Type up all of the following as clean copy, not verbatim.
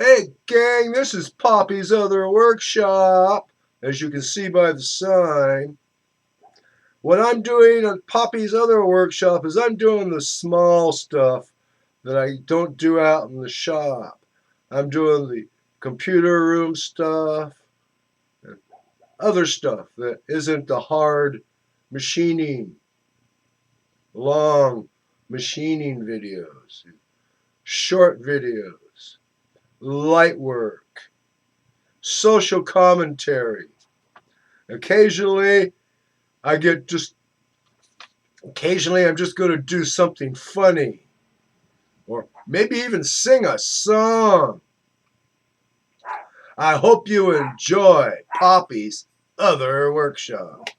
Hey gang, this is Poppy's Other Workshop. As you can see by the sign, what I'm doing at Poppy's Other Workshop is I'm doing the small stuff that I don't do out in the shop. I'm doing the computer room stuff and other stuff that isn't the hard machining, long machining videos, short videos, light work, social commentary. Occasionally, occasionally I'm just going to do something funny or maybe even sing a song. I hope you enjoy Poppy's Other Workshop.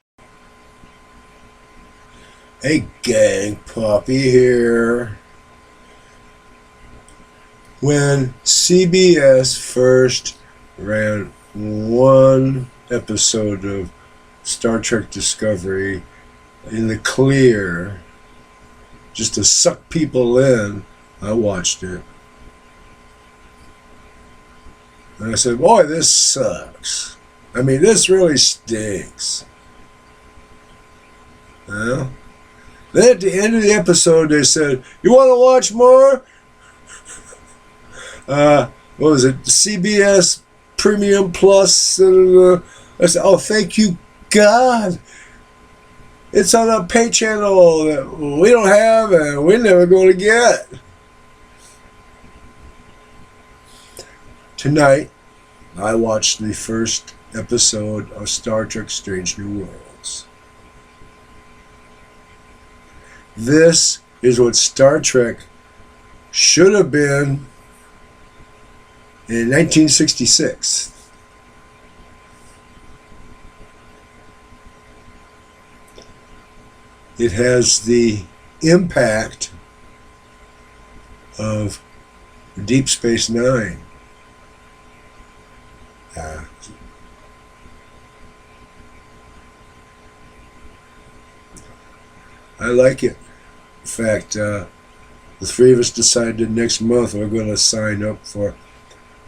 Hey gang, Poppy here. When CBS first ran one episode of Star Trek Discovery in the clear, just to suck people in, I watched it. And I said, boy, this sucks. I mean, this really stinks. Well, then at the end of the episode, they said, you want to watch more? What was it? CBS Premium Plus. I said, oh, thank you, God. It's on a pay channel that we don't have and we're never going to get. Tonight, I watched the first episode of Star Trek Strange New Worlds. This is what Star Trek should have been in 1966. It has the impact of Deep Space Nine. I like it. In fact, the three of us decided next month we're going to sign up for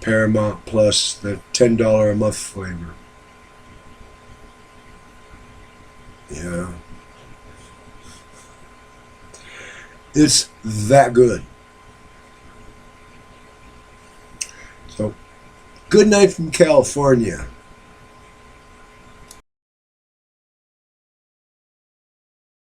Paramount Plus, the $10 a month flavor. Yeah. It's that good. So, good night from California.